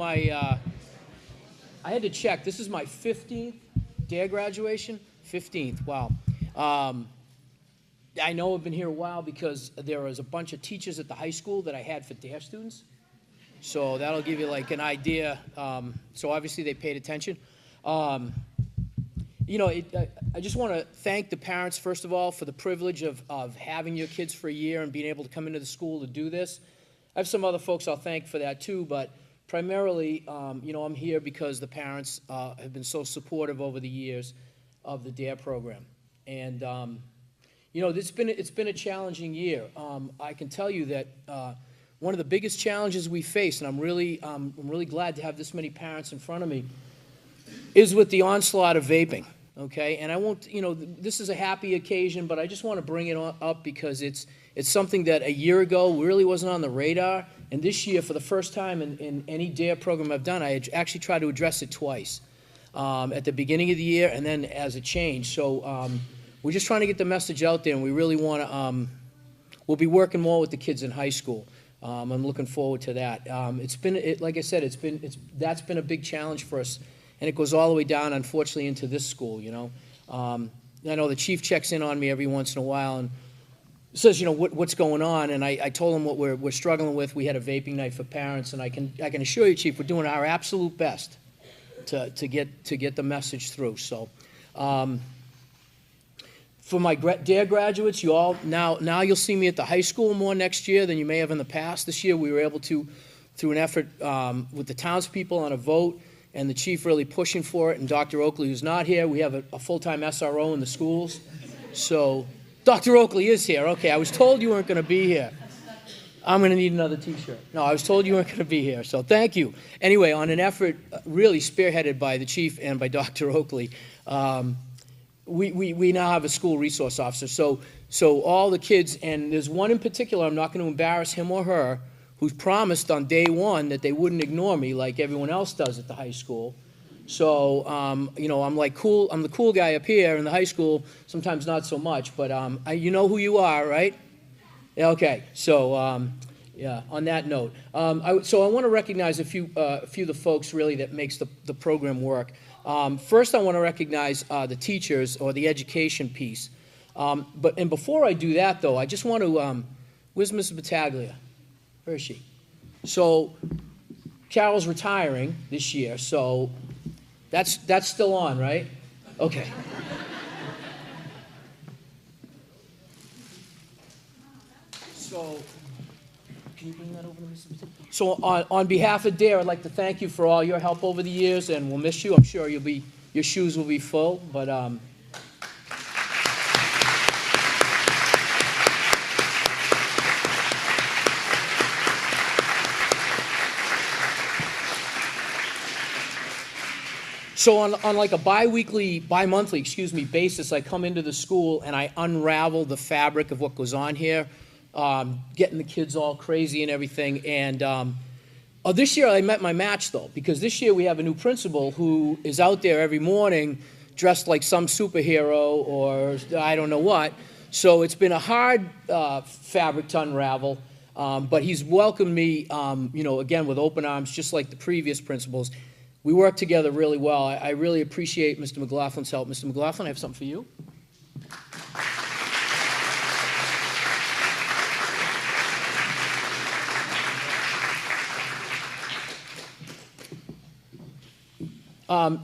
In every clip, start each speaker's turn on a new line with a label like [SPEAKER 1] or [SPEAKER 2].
[SPEAKER 1] I had to check. This is my 15th DARE graduation. 15th, wow. I know I've been here a while because there was a bunch of teachers at the high school that I had for DARE students. So that'll give you like an idea. So obviously they paid attention. I just want to thank the parents, first of all, for the privilege of having your kids for a year and being able to come into the school to do this. I have some other folks I'll thank for that too, but primarily, I'm here because the parents have been so supportive over the years of the DARE program. And, it's been a challenging year. I can tell you that one of the biggest challenges we face, and I'm really glad to have this many parents in front of me, is with the onslaught of vaping. Okay, and I won't, this is a happy occasion, but I just want to bring it up because it's something that a year ago really wasn't on the radar, and this year, for the first time in any DARE program I've done, I actually tried to address it twice, at the beginning of the year and then as a change. So we're just trying to get the message out there, and we really want to, we'll be working more with the kids in high school. I'm looking forward to that. Like I said, that's been a big challenge for us. And it goes all the way down, unfortunately, into this school, I know the chief checks in on me every once in a while and says, what's going on? And I told him what we're struggling with. We had a vaping night for parents, and I can assure you, Chief, we're doing our absolute best to get the message through. So, for my DARE graduates, you all now you'll see me at the high school more next year than you may have in the past. This year, we were able to, through an effort with the townspeople on a vote, and the chief really pushing for it, and Dr. Oakley, who's not here. We have a full-time SRO in the schools. So, Dr. Oakley is here. Okay, I was told you weren't going to be here. I'm going to need another T-shirt. No, I was told you weren't going to be here, so thank you. Anyway, on an effort really spearheaded by the chief and by Dr. Oakley, we now have a school resource officer. So all the kids, and there's one in particular, I'm not going to embarrass him or her, who's promised on day one that they wouldn't ignore me like everyone else does at the high school. So, I'm like cool. I'm the cool guy up here in the high school. Sometimes not so much, but you know who you are, right? Yeah, okay. So, yeah. On that note, so I want to recognize a few of the folks really that makes the program work. First, I want to recognize the teachers or the education piece. But before I do that, though, I just want to. Where's Mrs. Battaglia? Where is she? So Carol's retiring this year, so that's still on, right? Okay. So can you bring that over to me? So on behalf of DARE, I'd like to thank you for all your help over the years, and we'll miss you. I'm sure your shoes will be full, but so on like a bi-monthly basis, I come into the school and I unravel the fabric of what goes on here, getting the kids all crazy and everything. And this year I met my match, though, because this year we have a new principal who is out there every morning dressed like some superhero or I don't know what. So it's been a hard fabric to unravel, but he's welcomed me, again, with open arms, just like the previous principals. We work together really well. I really appreciate Mr. McLaughlin's help. Mr. McLaughlin, I have something for you.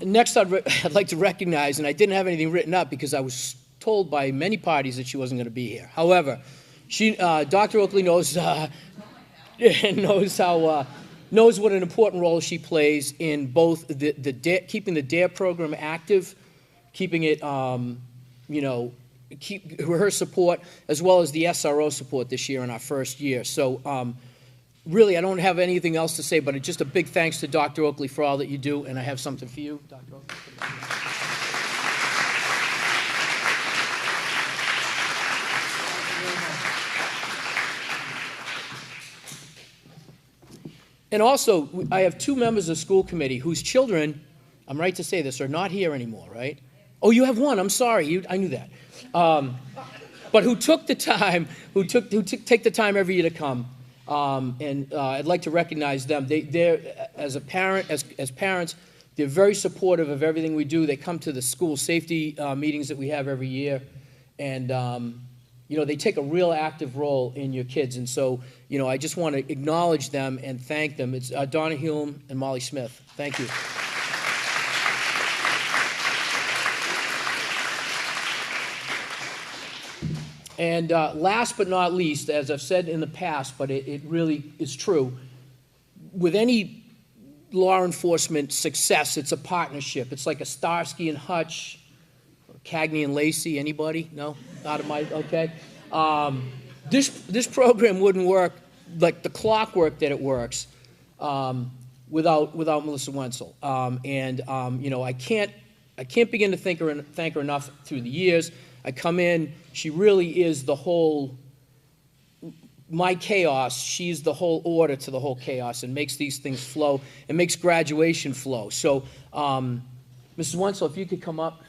[SPEAKER 1] Next, I'd like to recognize, and I didn't have anything written up because I was told by many parties that she wasn't going to be here. However, Dr. Oakley knows knows what an important role she plays in both keeping the DARE program active, keeping it, keep her support, as well as the SRO support this year in our first year. So really, I don't have anything else to say, but just a big thanks to Dr. Oakley for all that you do, and I have something for you, Dr. Oakley. And also, I have two members of the school committee whose children, I'm right to say this, are not here anymore, right? Oh, you have one. I'm sorry. I knew that. But who took the time, take the time every year to come. And I'd like to recognize them. They're as parents, they're very supportive of everything we do. They come to the school safety meetings that we have every year, and they take a real active role in your kids. And so, I just want to acknowledge them and thank them. It's Donna Hume and Molly Smith. Thank you. And last but not least, as I've said in the past, but it really is true, with any law enforcement success, it's a partnership. It's like a Starsky and Hutch, Cagney and Lacey. Anybody? No? Not of my, okay. This program wouldn't work like the clockwork that it works without Melissa Wenzel. I can't begin to thank her enough through the years. I come in, she really is the whole, my chaos, she's the whole order to the whole chaos and makes these things flow and makes graduation flow. So, Mrs. Wenzel, if you could come up.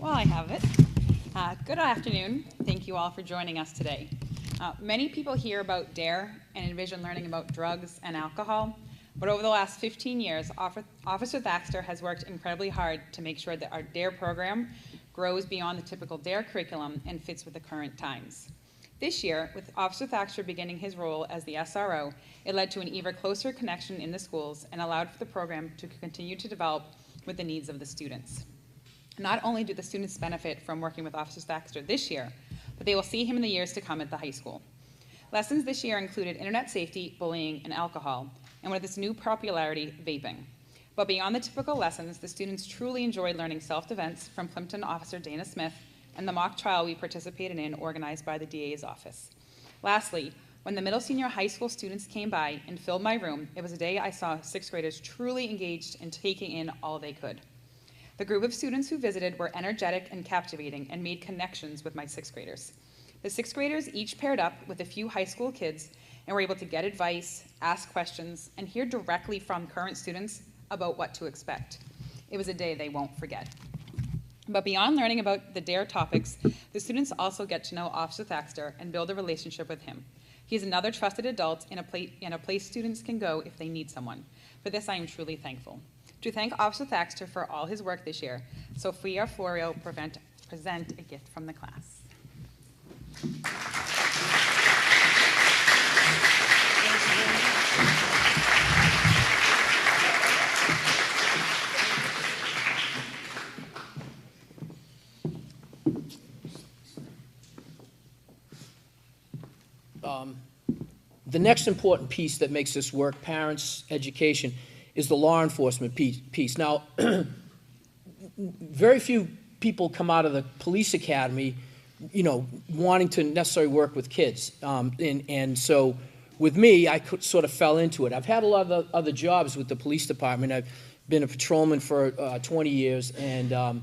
[SPEAKER 2] Well, I have it. Good afternoon. Thank you all for joining us today. Many people hear about DARE and envision learning about drugs and alcohol, but over the last 15 years, Officer Thaxter has worked incredibly hard to make sure that our DARE program grows beyond the typical DARE curriculum and fits with the current times. This year, with Officer Thaxter beginning his role as the SRO, it led to an even closer connection in the schools and allowed for the program to continue to develop with the needs of the students. Not only do the students benefit from working with Officer Thaxter this year, but they will see him in the years to come at the high school. Lessons this year included internet safety, bullying, and alcohol, and with its new popularity, vaping. But beyond the typical lessons, the students truly enjoyed learning self-defense from Plimpton Officer Dana Smith and the mock trial we participated in organized by the DA's office. Lastly, when the middle senior high school students came by and filled my room, it was a day I saw sixth graders truly engaged in taking in all they could. The group of students who visited were energetic and captivating and made connections with my sixth graders. The sixth graders each paired up with a few high school kids and were able to get advice, ask questions, and hear directly from current students about what to expect. It was a day they won't forget. But beyond learning about the DARE topics, the students also get to know Officer Thaxter and build a relationship with him. He is another trusted adult in a place students can go if they need someone. For this, I am truly thankful. To thank Officer Thaxter for all his work this year, Sophia Florio present a gift from the class.
[SPEAKER 1] The next important piece that makes this work, parents' education, is the law enforcement piece. Now, very few people come out of the police academy, wanting to necessarily work with kids. And so with me, I sort of fell into it. I've had a lot of other jobs with the police department. I've been a patrolman for 20 years, and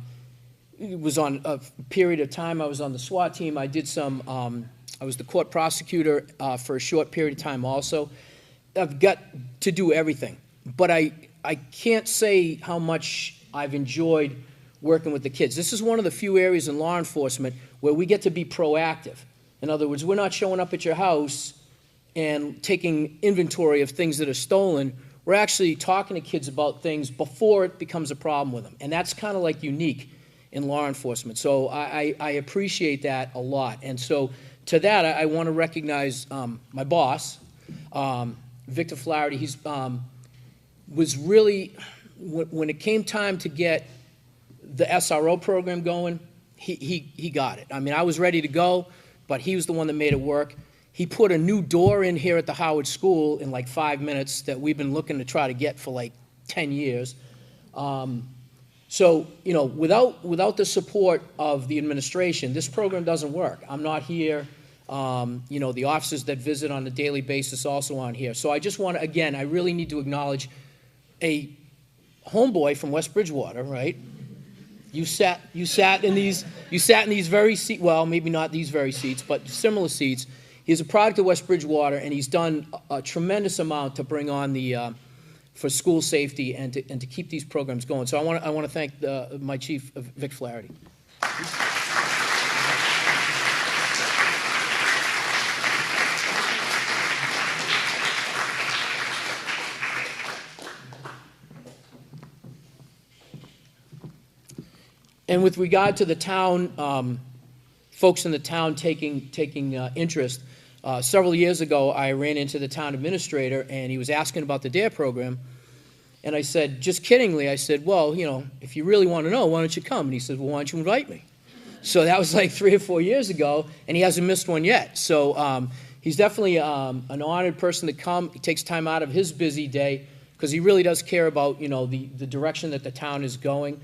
[SPEAKER 1] it was on a period of time I was on the SWAT team. I did some, I was the court prosecutor for a short period of time also. I've got to do everything. But I can't say how much I've enjoyed working with the kids. This is one of the few areas in law enforcement where we get to be proactive. In other words, we're not showing up at your house and taking inventory of things that are stolen. We're actually talking to kids about things before it becomes a problem with them. And that's kind of like unique in law enforcement. So I appreciate that a lot. And so to that, I want to recognize my boss, Victor Flaherty. He's was really, when it came time to get the SRO program going, he got it. I mean, I was ready to go, but he was the one that made it work. He put a new door in here at the Howard School in like 5 minutes that we've been looking to try to get for like 10 years. So, without the support of the administration, this program doesn't work. I'm not here. The officers that visit on a daily basis also aren't here. So I just want to, again, I really need to acknowledge a homeboy from West Bridgewater, right? You sat in these very seats, well, maybe not these very seats, but similar seats. He's a product of West Bridgewater, and he's done a tremendous amount to bring on the for school safety and to keep these programs going. So I want to thank my chief, Vic Flaherty. And with regard to the town, folks in the town taking interest, several years ago, I ran into the town administrator, and he was asking about the DARE program. And I said, just kiddingly, I said, well, you know, if you really want to know, why don't you come? And he said, well, why don't you invite me? So that was like 3 or 4 years ago, and he hasn't missed one yet. So he's definitely an honored person to come. He takes time out of his busy day, because he really does care about, you know, the direction that the town is going.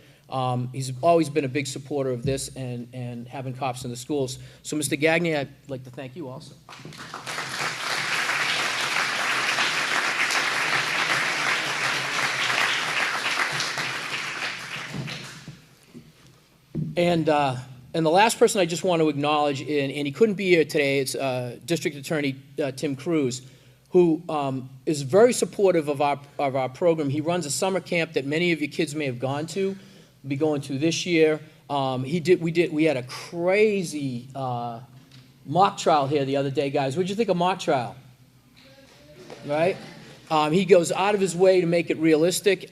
[SPEAKER 1] He's always been a big supporter of this and having cops in the schools. So, Mr. Gagné, I'd like to thank you also. And the last person I just want to acknowledge, and he couldn't be here today, it's District Attorney Tim Cruz, who is very supportive of our program. He runs a summer camp that many of your kids may have gone to, be going to this year. We had a crazy mock trial here the other day, guys. What'd you think of mock trial? Right? He goes out of his way to make it realistic.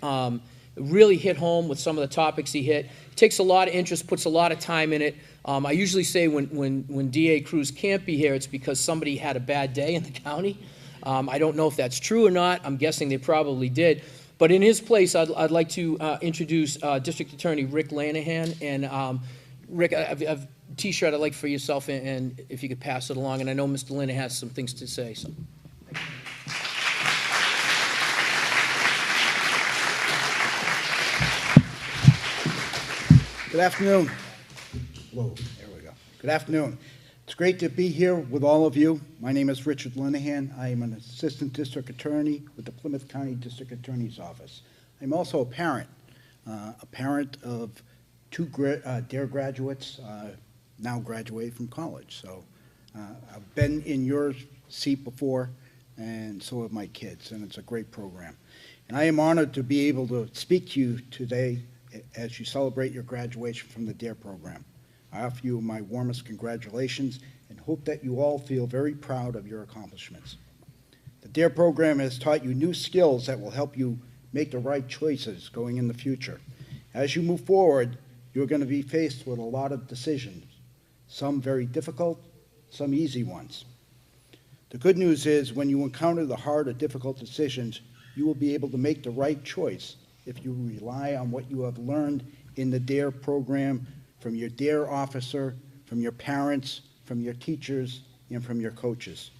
[SPEAKER 1] Really hit home with some of the topics he hit. Takes a lot of interest, puts a lot of time in it. I usually say when DA Cruz can't be here, it's because somebody had a bad day in the county. I don't know if that's true or not. I'm guessing they probably did. But in his place, I'd like to introduce District Attorney Rick Lanahan. And Rick, I have a T-shirt I'd like for yourself, and if you could pass it along. And I know Mr. Lanahan has some things to say. So.
[SPEAKER 3] Good afternoon. Whoa, there we go. Good afternoon. It's great to be here with all of you. My name is Richard Linehan. I am an Assistant District Attorney with the Plymouth County District Attorney's Office. I'm also a parent of 2 DARE graduates, now graduated from college. So I've been in your seat before, and so have my kids, and it's a great program. And I am honored to be able to speak to you today as you celebrate your graduation from the DARE program. I offer you my warmest congratulations and hope that you all feel very proud of your accomplishments. The DARE program has taught you new skills that will help you make the right choices going in the future. As you move forward, you're going to be faced with a lot of decisions, some very difficult, some easy ones. The good news is when you encounter the hard or difficult decisions, you will be able to make the right choice if you rely on what you have learned in the DARE program from your DARE officer, from your parents, from your teachers, and from your coaches.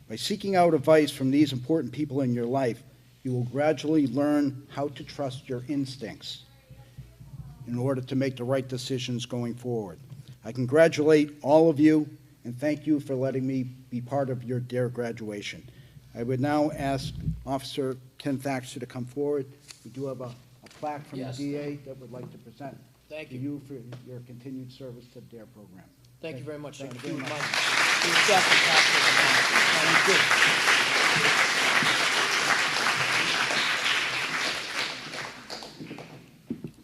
[SPEAKER 3] By seeking out advice from these important people in your life, you will gradually learn how to trust your instincts in order to make the right decisions going forward. I congratulate all of you and thank you for letting me be part of your DARE graduation. I would now ask Officer Ken Thaxter to come forward. We do have a plaque from
[SPEAKER 1] Yes.
[SPEAKER 3] the DA that would like to present
[SPEAKER 1] Thank
[SPEAKER 3] to you for your continued service to the DARE program.
[SPEAKER 1] Thank you very much.
[SPEAKER 3] Thank you
[SPEAKER 1] Thank you
[SPEAKER 3] very much.
[SPEAKER 1] for your staff and Thank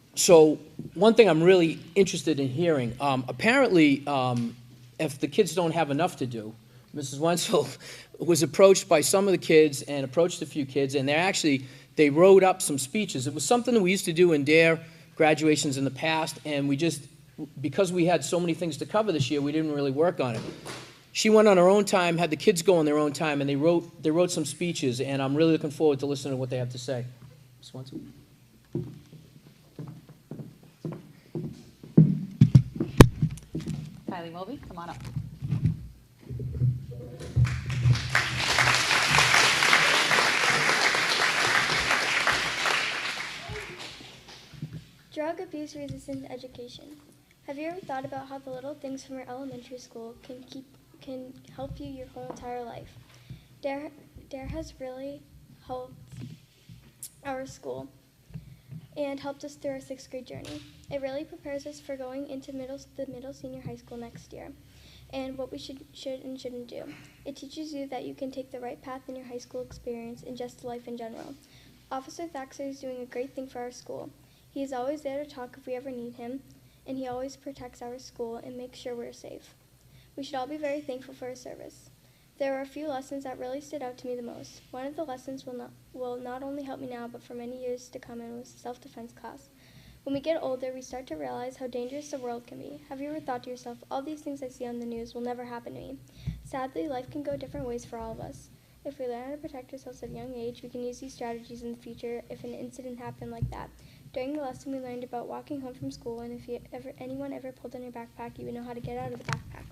[SPEAKER 1] you. So one thing I'm really interested in hearing, apparently, if the kids don't have enough to do, Mrs. Wenzel was approached by some of the kids and approached a few kids, and they wrote up some speeches. It was something that we used to do in DARE graduations in the past, and because we had so many things to cover this year, we didn't really work on it. She went on her own time, had the kids go on their own time, and they wrote some speeches, and I'm really looking forward to listening to what they have to say. Ms. Wenzel?
[SPEAKER 2] Kylie Mulvey, come on up.
[SPEAKER 4] Drug abuse resistant education. Have you ever thought about how the little things from your elementary school can help you your whole entire life? DARE has really helped our school and helped us through our 6th grade journey. It really prepares us for going into the middle senior high school next year and what we should and shouldn't do. It teaches you that you can take the right path in your high school experience and just life in general. Officer Thaxter is doing a great thing for our school. He is always there to talk if we ever need him, and he always protects our school and makes sure we're safe. We should all be very thankful for his service. There were a few lessons that really stood out to me the most. One of the lessons will not only help me now, but for many years to come, and was self-defense class. When we get older, we start to realize how dangerous the world can be. Have you ever thought to yourself, all these things I see on the news will never happen to me? Sadly, life can go different ways for all of us. If we learn how to protect ourselves at a young age, we can use these strategies in the future if an incident happened like that. During the lesson, we learned about walking home from school, and if anyone ever pulled on your backpack, you would know how to get out of the backpack.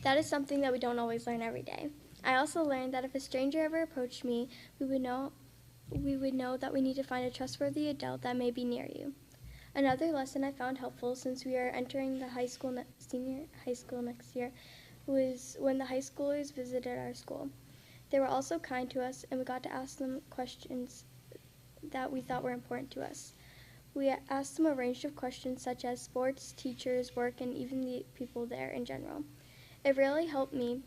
[SPEAKER 4] That is something that we don't always learn every day. I also learned that if a stranger ever approached me, we would know that we need to find a trustworthy adult that may be near you. Another lesson I found helpful since we are entering the senior high school next year was when the high schoolers visited our school. They were also kind to us, and we got to ask them questions that we thought were important to us. We asked them a range of questions such as sports, teachers, work, and even the people there in general. It really helped me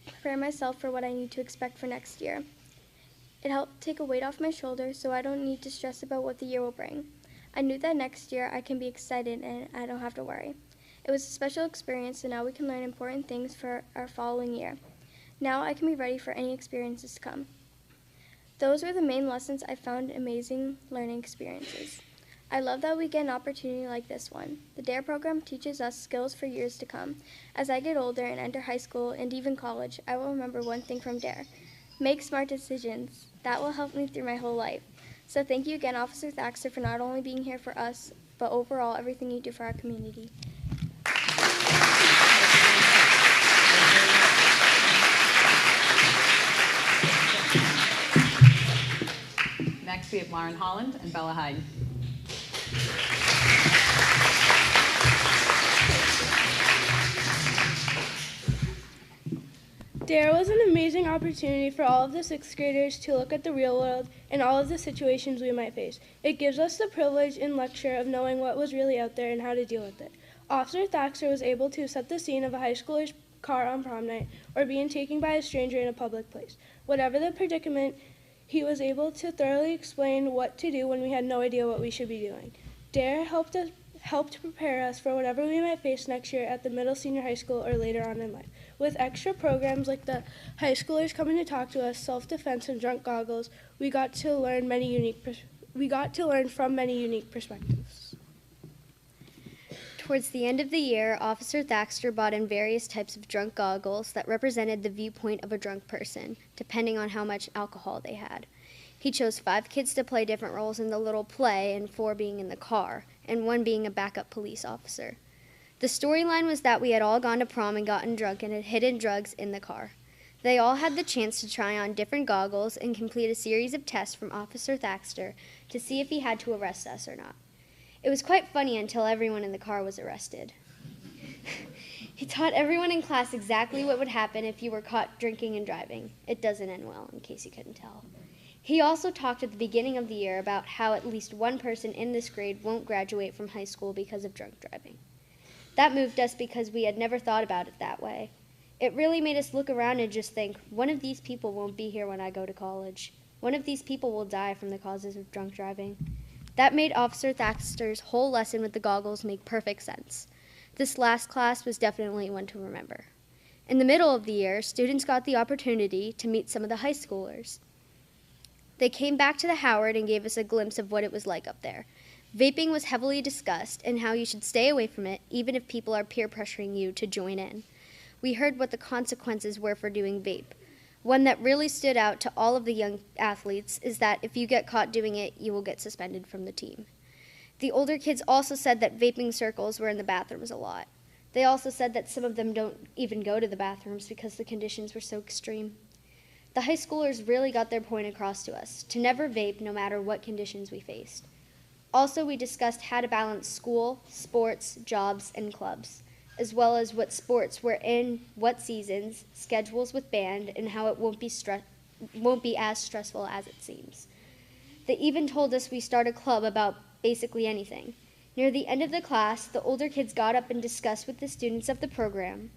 [SPEAKER 4] prepare myself for what I need to expect for next year. It helped take a weight off my shoulders so I don't need to stress about what the year will bring. I knew that next year I can be excited and I don't have to worry. It was a special experience, and now we can learn important things for our following year. Now I can be ready for any experiences to come. Those were the main lessons I found amazing learning experiences. I love that we get an opportunity like this one. The DARE program teaches us skills for years to come. As I get older and enter high school and even college, I will remember one thing from DARE. Make smart decisions. That will help me through my whole life. So thank you again, Officer Thaxter, for not only being here for us, but overall everything you do for our community.
[SPEAKER 2] Next, we have Lauren Holland and Bella Hyde.
[SPEAKER 5] DARE was an amazing opportunity for all of the sixth graders to look at the real world and all of the situations we might face. It gives us the privilege and luxury of knowing what was really out there and how to deal with it. Officer Thaxter was able to set the scene of a high schooler's car on prom night or being taken by a stranger in a public place. Whatever the predicament, he was able to thoroughly explain what to do when we had no idea what we should be doing. DARE helped prepare us for whatever we might face next year at the middle, senior high school, or later on in life. With extra programs like the high schoolers coming to talk to us, self-defense, and drunk goggles, we got to learn from many unique perspectives.
[SPEAKER 6] Towards the end of the year, Officer Thaxter brought in various types of drunk goggles that represented the viewpoint of a drunk person, depending on how much alcohol they had. He chose 5 kids to play different roles in the little play, and 4 being in the car, and 1 being a backup police officer. The storyline was that we had all gone to prom and gotten drunk and had hidden drugs in the car. They all had the chance to try on different goggles and complete a series of tests from Officer Thaxter to see if he had to arrest us or not. It was quite funny until everyone in the car was arrested. He taught everyone in class exactly what would happen if you were caught drinking and driving. It doesn't end well, in case you couldn't tell. He also talked at the beginning of the year about how at least one person in this grade won't graduate from high school because of drunk driving. That moved us because we had never thought about it that way. It really made us look around and just think, one of these people won't be here when I go to college. One of these people will die from the causes of drunk driving. That made Officer Thaxter's whole lesson with the goggles make perfect sense. This last class was definitely one to remember. In the middle of the year, students got the opportunity to meet some of the high schoolers. They came back to the Howard and gave us a glimpse of what it was like up there. Vaping was heavily discussed and how you should stay away from it, even if people are peer pressuring you to join in. We heard what the consequences were for doing vape. One that really stood out to all of the young athletes is that if you get caught doing it, you will get suspended from the team. The older kids also said that vaping circles were in the bathrooms a lot. They also said that some of them don't even go to the bathrooms because the conditions were so extreme. The high schoolers really got their point across to us, to never vape no matter what conditions we faced. Also, we discussed how to balance school, sports, jobs, and clubs, as well as what sports were in what seasons, schedules with band, and how it won't be as stressful as it seems. They even told us we start a club about basically anything. Near the end of the class, the older kids got up and discussed with the students of the program.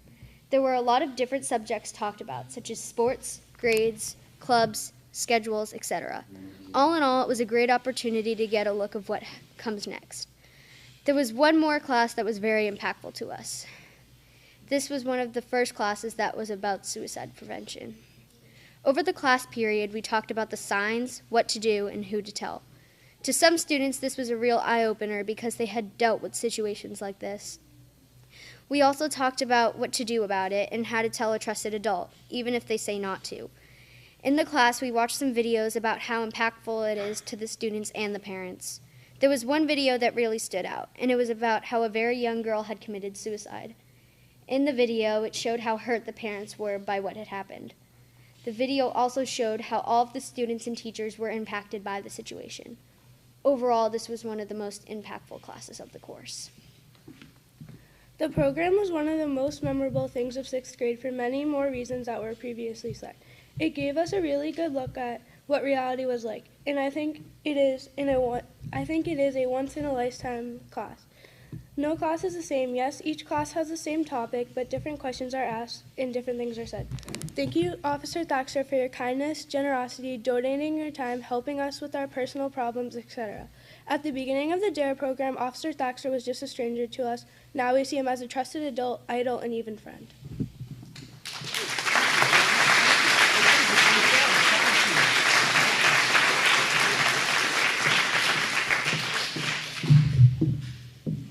[SPEAKER 6] There were a lot of different subjects talked about, such as sports, grades, clubs, schedules, etc. All in all, it was a great opportunity to get a look of what comes next. There was one more class that was very impactful to us. This was one of the first classes that was about suicide prevention. Over the class period, we talked about the signs, what to do, and who to tell. To some students, this was a real eye-opener because they had dealt with situations like this. We also talked about what to do about it and how to tell a trusted adult, even if they say not to. In the class, we watched some videos about how impactful it is to the students and the parents. There was one video that really stood out, and it was about how a very young girl had committed suicide. In the video, it showed how hurt the parents were by what had happened. The video also showed how all of the students and teachers were impacted by the situation. Overall, this was one of the most impactful classes of the course.
[SPEAKER 5] The program was one of the most memorable things of 6th grade for many more reasons that were previously said. It gave us a really good look at what reality was like, and I think it is a once-in-a-lifetime class. No class is the same. Yes, each class has the same topic, but different questions are asked and different things are said. Thank you, Officer Thaxter, for your kindness, generosity, donating your time, helping us with our personal problems, etc. At the beginning of the DARE program, Officer Thaxter was just a stranger to us. Now we see him as a trusted adult, idol, and even friend.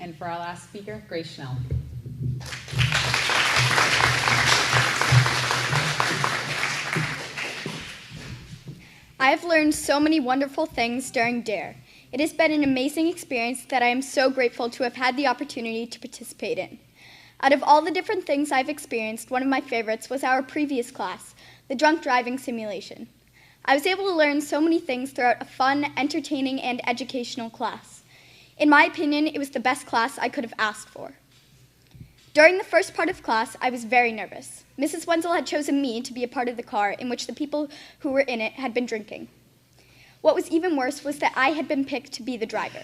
[SPEAKER 2] And for our last speaker, Grace Schnell.
[SPEAKER 7] I have learned so many wonderful things during DARE. It has been an amazing experience that I am so grateful to have had the opportunity to participate in. Out of all the different things I've experienced, one of my favorites was our previous class, the drunk driving simulation. I was able to learn so many things throughout a fun, entertaining, and educational class. In my opinion, it was the best class I could have asked for. During the first part of class, I was very nervous. Mrs. Wenzel had chosen me to be a part of the car in which the people who were in it had been drinking. What was even worse was that I had been picked to be the driver.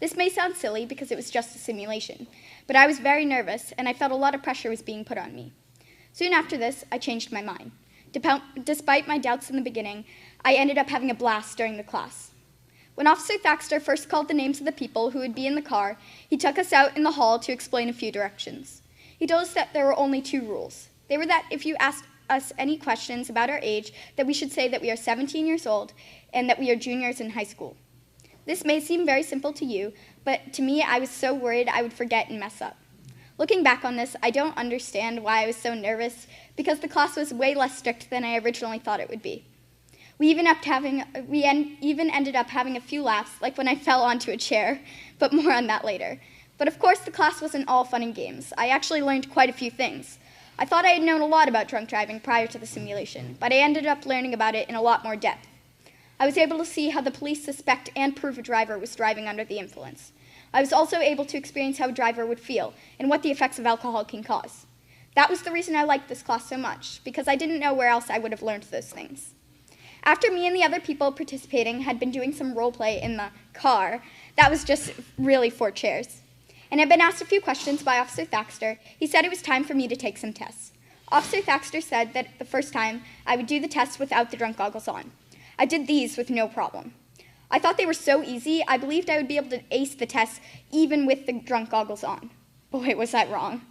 [SPEAKER 7] This may sound silly because it was just a simulation, but I was very nervous and I felt a lot of pressure was being put on me. Soon after this, I changed my mind. Despite my doubts in the beginning, I ended up having a blast during the class. When Officer Thaxter first called the names of the people who would be in the car, he took us out in the hall to explain a few directions. He told us that there were only 2 rules. They were that if you asked us any questions about our age, that we should say that we are 17 years old and that we are juniors in high school. This may seem very simple to you, but to me, I was so worried I would forget and mess up. Looking back on this, I don't understand why I was so nervous because the class was way less strict than I originally thought it would be. We even ended up having a few laughs, like when I fell onto a chair, but more on that later. But of course, the class wasn't all fun and games. I actually learned quite a few things. I thought I had known a lot about drunk driving prior to the simulation, but I ended up learning about it in a lot more depth. I was able to see how the police suspect and prove a driver was driving under the influence. I was also able to experience how a driver would feel and what the effects of alcohol can cause. That was the reason I liked this class so much, because I didn't know where else I would have learned those things. After me and the other people participating had been doing some role play in the car, that was just really 4 chairs, and I'd been asked a few questions by Officer Thaxter, he said it was time for me to take some tests. Officer Thaxter said that the first time I would do the tests without the drunk goggles on. I did these with no problem. I thought they were so easy, I believed I would be able to ace the tests even with the drunk goggles on. Boy, was I wrong.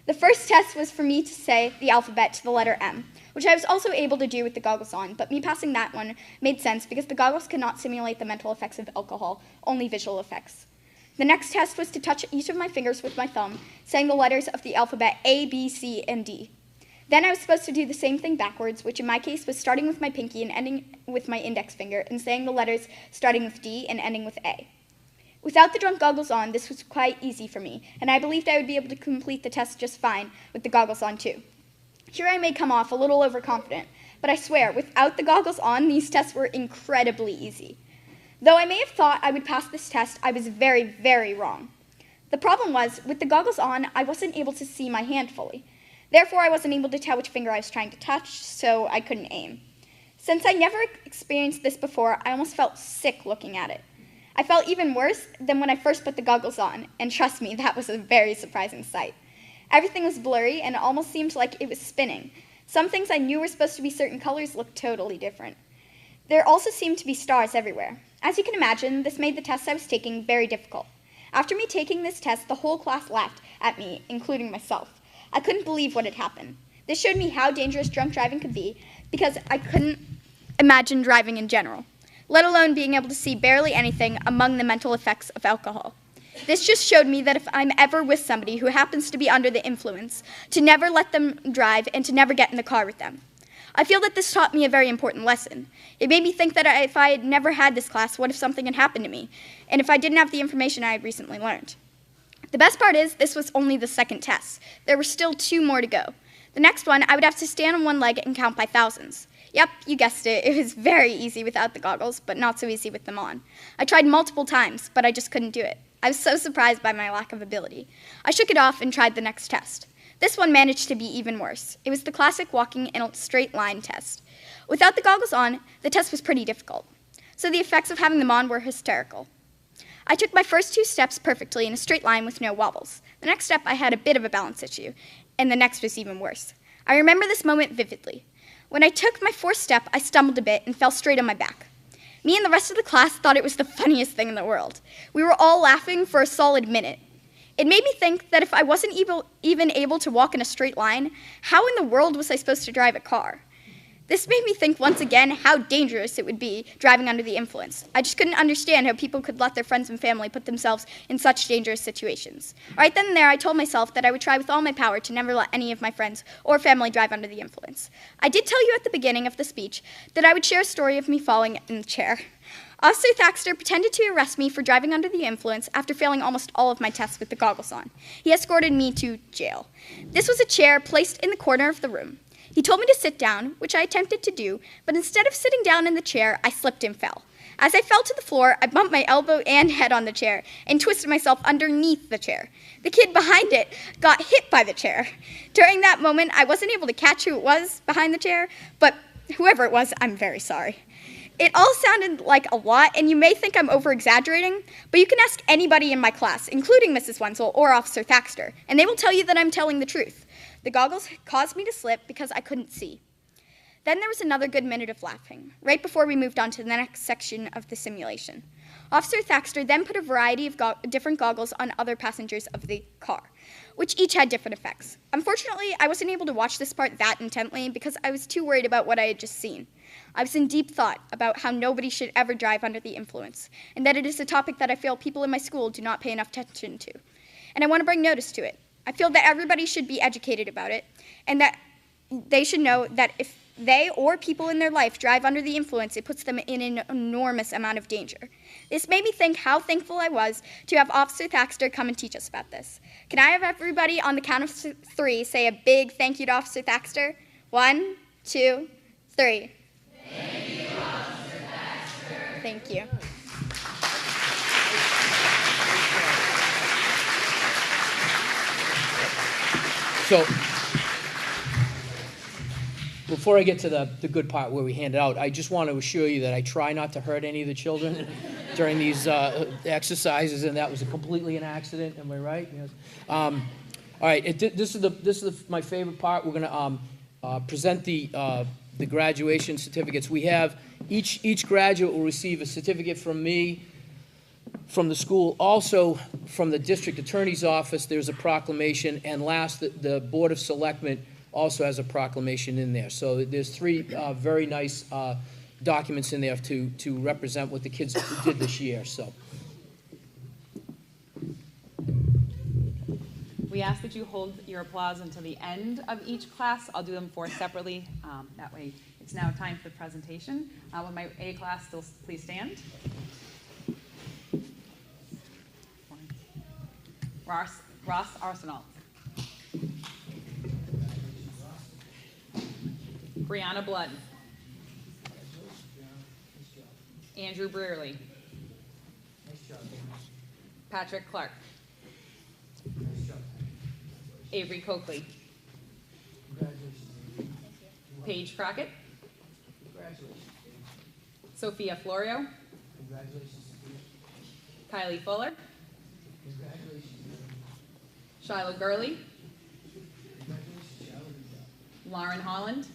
[SPEAKER 7] The first test was for me to say the alphabet to the letter M, which I was also able to do with the goggles on, but me passing that one made sense because the goggles could not simulate the mental effects of alcohol, only visual effects. The next test was to touch each of my fingers with my thumb, saying the letters of the alphabet A, B, C, and D. Then I was supposed to do the same thing backwards, which in my case was starting with my pinky and ending with my index finger, and saying the letters starting with D and ending with A. Without the drunk goggles on, this was quite easy for me, and I believed I would be able to complete the test just fine with the goggles on too. Here I may come off a little overconfident, but I swear, without the goggles on, these tests were incredibly easy. Though I may have thought I would pass this test, I was very, very wrong. The problem was, with the goggles on, I wasn't able to see my hand fully. Therefore, I wasn't able to tell which finger I was trying to touch, so I couldn't aim. Since I never experienced this before, I almost felt sick looking at it. I felt even worse than when I first put the goggles on, and trust me, that was a very surprising sight. Everything was blurry, and it almost seemed like it was spinning. Some things I knew were supposed to be certain colors looked totally different. There also seemed to be stars everywhere. As you can imagine, this made the tests I was taking very difficult. After me taking this test, the whole class laughed at me, including myself. I couldn't believe what had happened. This showed me how dangerous drunk driving could be, because I couldn't imagine driving in general, let alone being able to see barely anything among the mental effects of alcohol. This just showed me that if I'm ever with somebody who happens to be under the influence, to never let them drive and to never get in the car with them. I feel that this taught me a very important lesson. It made me think that if I had never had this class, what if something had happened to me? And if I didn't have the information I had recently learned? The best part is, this was only the second test. There were still 2 more to go. The next one, I would have to stand on one leg and count by thousands. Yep, you guessed it. It was very easy without the goggles, but not so easy with them on. I tried multiple times, but I just couldn't do it. I was so surprised by my lack of ability. I shook it off and tried the next test. This one managed to be even worse. It was the classic walking in a straight line test. Without the goggles on, the test was pretty difficult. So the effects of having them on were hysterical. I took my first 2 steps perfectly in a straight line with no wobbles. The next step, I had a bit of a balance issue, and the next was even worse. I remember this moment vividly. When I took my 4th step, I stumbled a bit and fell straight on my back. Me and the rest of the class thought it was the funniest thing in the world. We were all laughing for a solid minute. It made me think that if I wasn't even able to walk in a straight line, how in the world was I supposed to drive a car? This made me think once again how dangerous it would be driving under the influence. I just couldn't understand how people could let their friends and family put themselves in such dangerous situations. Right then and there, I told myself that I would try with all my power to never let any of my friends or family drive under the influence. I did tell you at the beginning of the speech that I would share a story of me falling in the chair. Officer Thaxter pretended to arrest me for driving under the influence after failing almost all of my tests with the goggles on. He escorted me to jail. This was a chair placed in the corner of the room. He told me to sit down, which I attempted to do, but instead of sitting down in the chair, I slipped and fell. As I fell to the floor, I bumped my elbow and head on the chair and twisted myself underneath the chair. The kid behind it got hit by the chair. During that moment, I wasn't able to catch who it was behind the chair, but whoever it was, I'm very sorry. It all sounded like a lot, and you may think I'm over-exaggerating, but you can ask anybody in my class, including Mrs. Wenzel or Officer Thaxter, and they will tell you that I'm telling the truth. The goggles caused me to slip because I couldn't see. Then there was another good minute of laughing, right before we moved on to the next section of the simulation. Officer Thaxter then put a variety of different goggles on other passengers of the car, which each had different effects. Unfortunately, I wasn't able to watch this part that intently because I was too worried about what I had just seen. I was in deep thought about how nobody should ever drive under the influence, and that it is a topic that I feel people in my school do not pay enough attention to. And I want to bring notice to it. I feel that everybody should be educated about it, and that they should know that if they or people in their life drive under the influence, it puts them in an enormous amount of danger. This made me think how thankful I was to have Officer Thaxter come and teach us about this. Can I have everybody on the count of 3 say a big thank you to Officer Thaxter? 1, 2, 3. Thank you, Officer Thaxter. Thank you.
[SPEAKER 1] So, before I get to the good part where we hand it out, I just want to assure you that I try not to hurt any of the children during these exercises, and that was completely an accident. Am I right? Yes. All right. This is my favorite part. We're going to present the graduation certificates. We have each graduate will receive a certificate from me, from the school, also from the district attorney's office. There's a proclamation, and last, the Board of Selectmen also has a proclamation in there. So there's 3 very nice documents in there to represent what the kids did this year. So
[SPEAKER 2] We ask that you hold your applause until the end of each class. I'll do them 4 separately. That way, it's now time for the presentation. Would my A class still please stand? Ross Arsenal. Brianna Blood. Andrew Brearley. Patrick Clark. Avery Coakley. Paige Crockett. Sophia Florio. Kylie Fuller. Shiloh Gurley. Lauren Holland.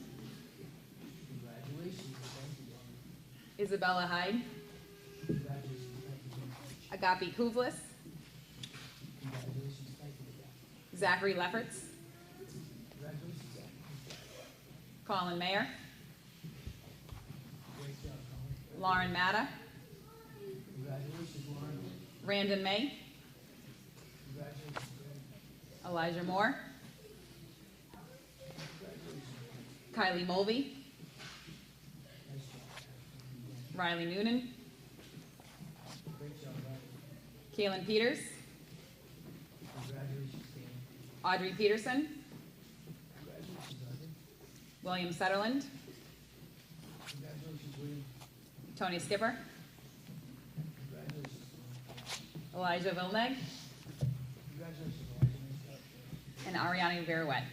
[SPEAKER 2] Isabella Hyde, Agapi Kuvlis, Zachary Lefferts, Colin Mayer, Lauren Matta, Randon May, Elijah Moore, Kylie Mulvey, Riley Noonan, Kaylin Peters, Audrey Peterson, William Sutherland, Tony Skipper, Elijah Vilneg, and Ariane Verouette.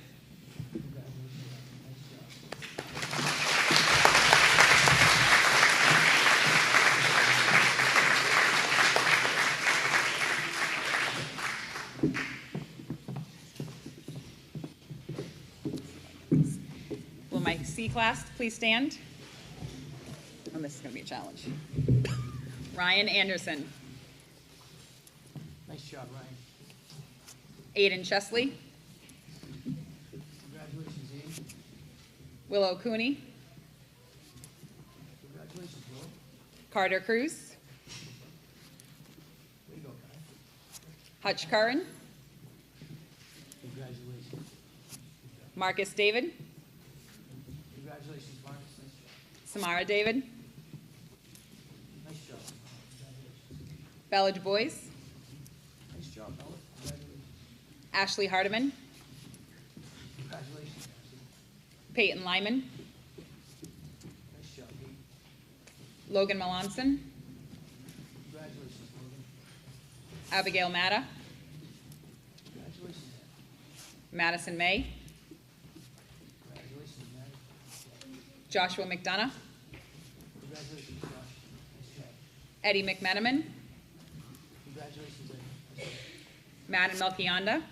[SPEAKER 2] Will my C class please stand? Oh, this is going to be a challenge. Ryan Anderson,
[SPEAKER 1] Nice job, Ryan.
[SPEAKER 2] Aiden Chesley,
[SPEAKER 1] Congratulations, Aiden.
[SPEAKER 2] Willow Cooney,
[SPEAKER 1] Congratulations, Will.
[SPEAKER 2] Carter Cruz,
[SPEAKER 1] Way to go, guy.
[SPEAKER 2] Hutch Curran,
[SPEAKER 1] Congratulations.
[SPEAKER 2] Marcus David,
[SPEAKER 1] Congratulations, Marcus. Nice job.
[SPEAKER 2] Samara David,
[SPEAKER 1] Nice job. Congratulations.
[SPEAKER 2] Bellage Boys,
[SPEAKER 1] Nice job, Bella. Congratulations.
[SPEAKER 2] Ashley Hardiman,
[SPEAKER 1] Congratulations, Ashley.
[SPEAKER 2] Peyton Lyman,
[SPEAKER 1] Nice job, Pete.
[SPEAKER 2] Logan Melanson,
[SPEAKER 1] Congratulations, Logan.
[SPEAKER 2] Abigail Matta,
[SPEAKER 1] Congratulations,
[SPEAKER 2] Madison May,
[SPEAKER 1] Congratulations, Matt.
[SPEAKER 2] Joshua McDonough,
[SPEAKER 1] Congratulations, Josh. Nice job.
[SPEAKER 2] Eddie McMenamin,
[SPEAKER 1] Congratulations, Eddie. Nice job.
[SPEAKER 2] Madden Melchionda,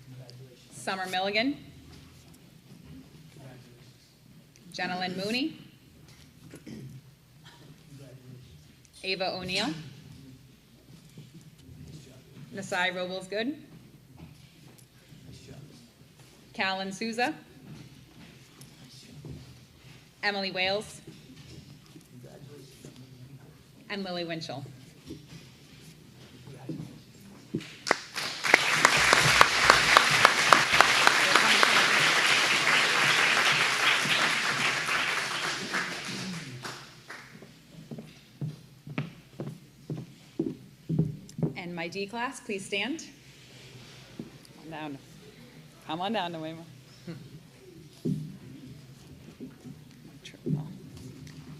[SPEAKER 1] Congratulations.
[SPEAKER 2] Summer Milligan,
[SPEAKER 1] Congratulations.
[SPEAKER 2] Jenna Lynn Mooney,
[SPEAKER 1] Congratulations.
[SPEAKER 2] Ava O'Neill,
[SPEAKER 1] Nice job.
[SPEAKER 2] Nasai Robles Good,
[SPEAKER 1] Nice job.
[SPEAKER 2] Callan Souza,
[SPEAKER 1] Nice job.
[SPEAKER 2] Emily Wales,
[SPEAKER 1] Congratulations.
[SPEAKER 2] and Lily Winchell.
[SPEAKER 1] Congratulations.
[SPEAKER 2] And my D class, please stand. Come on down. Come on down, Noema.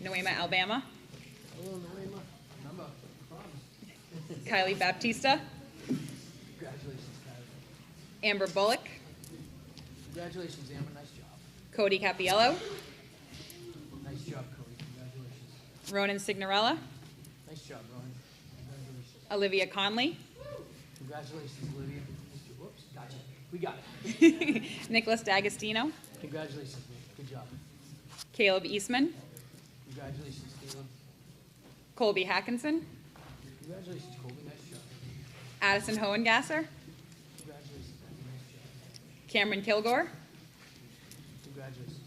[SPEAKER 2] Noema, Alabama.
[SPEAKER 1] Hello, Naima. Number. Promise.
[SPEAKER 2] Kylie Baptista.
[SPEAKER 1] Congratulations, Kylie.
[SPEAKER 2] Amber Bullock.
[SPEAKER 1] Congratulations, Amber. Nice job.
[SPEAKER 2] Cody Capiello.
[SPEAKER 1] Nice job, Cody. Congratulations.
[SPEAKER 2] Ronan Signorella.
[SPEAKER 1] Nice job, Ronan. Congratulations.
[SPEAKER 2] Olivia Conley.
[SPEAKER 1] Congratulations, Olivia. Whoops, gotcha. We got it.
[SPEAKER 2] Nicholas D'Agostino.
[SPEAKER 1] Congratulations, Lee. Good job.
[SPEAKER 2] Caleb Eastman.
[SPEAKER 1] Congratulations, Caleb.
[SPEAKER 2] Colby Hackinson.
[SPEAKER 1] Congratulations, Colby. Nice job.
[SPEAKER 2] Addison Hohengasser.
[SPEAKER 1] Congratulations, Becky. Nice job.
[SPEAKER 2] Cameron Kilgore.
[SPEAKER 1] Congratulations.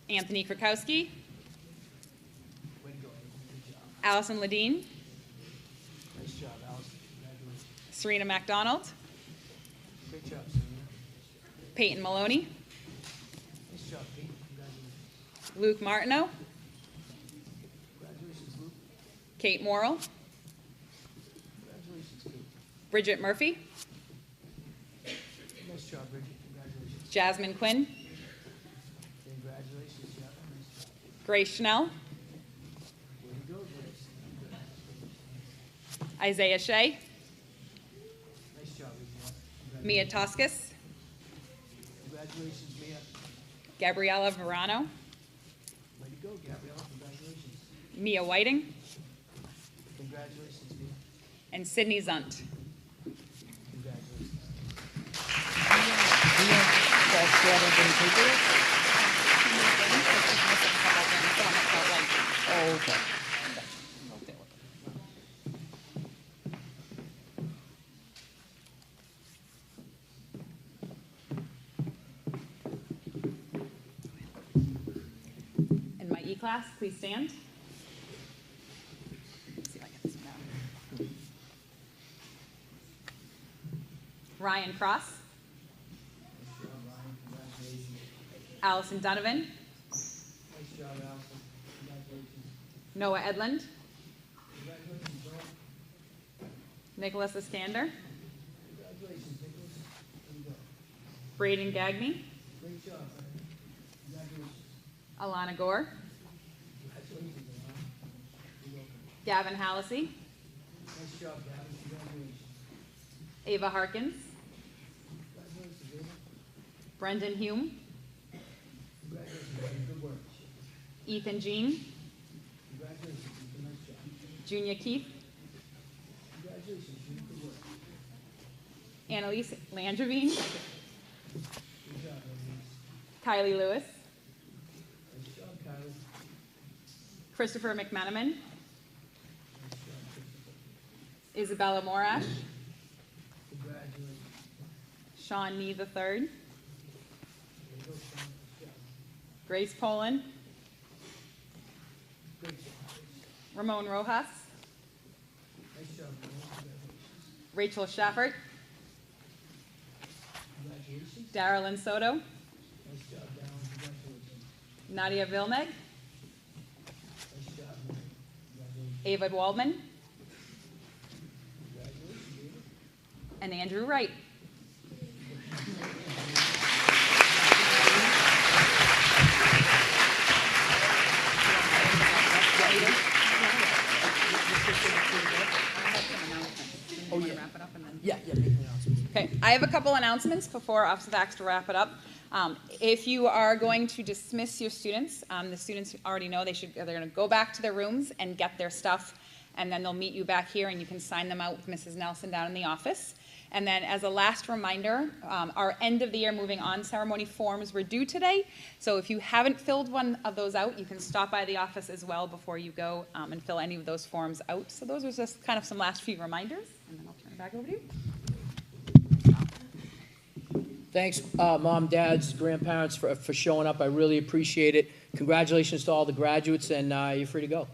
[SPEAKER 2] Anthony Krakowski.
[SPEAKER 1] Way to go, Aiden. Good job.
[SPEAKER 2] Allison Ledeen.
[SPEAKER 1] Nice job, Allison. Congratulations.
[SPEAKER 2] Serena MacDonald.
[SPEAKER 1] Great job, Serena.
[SPEAKER 2] Peyton Maloney.
[SPEAKER 1] Nice job, Pete. Congratulations.
[SPEAKER 2] Luke Martineau.
[SPEAKER 1] Congratulations, Luke.
[SPEAKER 2] Kate Morrill.
[SPEAKER 1] Congratulations, Kate.
[SPEAKER 2] Bridget Murphy.
[SPEAKER 1] Nice job, Bridget. Congratulations.
[SPEAKER 2] Jasmine Quinn.
[SPEAKER 1] Congratulations, Jeff. Nice job.
[SPEAKER 2] Grace Schnell.
[SPEAKER 1] Way to go, Grace.
[SPEAKER 2] Isaiah Shea.
[SPEAKER 1] Nice job, Isaiah.
[SPEAKER 2] Mia Toscas.
[SPEAKER 1] Congratulations, Mia.
[SPEAKER 2] Gabriella Verano.
[SPEAKER 1] Way to go, Gabriella. Congratulations.
[SPEAKER 2] Mia Whiting.
[SPEAKER 1] Congratulations, Mia.
[SPEAKER 2] And Sydney Zunt.
[SPEAKER 1] Congratulations.
[SPEAKER 2] Come
[SPEAKER 1] Okay.
[SPEAKER 2] In my E-class, please stand. Let's see if I get this one down. Ryan Cross. Allison Donovan. Noah Edlund. Nicholas Iskander. Braden Gagne. Alana Gore. Gavin Hallisey. Ava Harkins. Brendan Hume. Ethan Jean. Junior Keith. Annalise Landravine. Kylie Lewis. Christopher McManaman. Isabella Morash. Sean Nee III. Grace Poland. Ramon Rojas. Rachel Schaffert. Darylyn Soto. Nadia Vilmeg. Ava Waldman. And Andrew Wright.
[SPEAKER 1] Oh, yeah.
[SPEAKER 2] Wrap it up and then.
[SPEAKER 1] Yeah, make the announcements.
[SPEAKER 2] Okay, I have a couple announcements before Officer Thax to wrap it up. If you are going to dismiss your students, the students already know they're going to go back to their rooms and get their stuff, and then they'll meet you back here and you can sign them out with Mrs. Nelson down in the office. And then as a last reminder, our end of the year moving on ceremony forms were due today. So if you haven't filled one of those out, you can stop by the office as well before you go and fill any of those forms out. So those are just kind of some last few reminders, and then I'll turn it back over to you.
[SPEAKER 1] Thanks, mom, dads, grandparents for showing up. I really appreciate it. Congratulations to all the graduates, and you're free to go.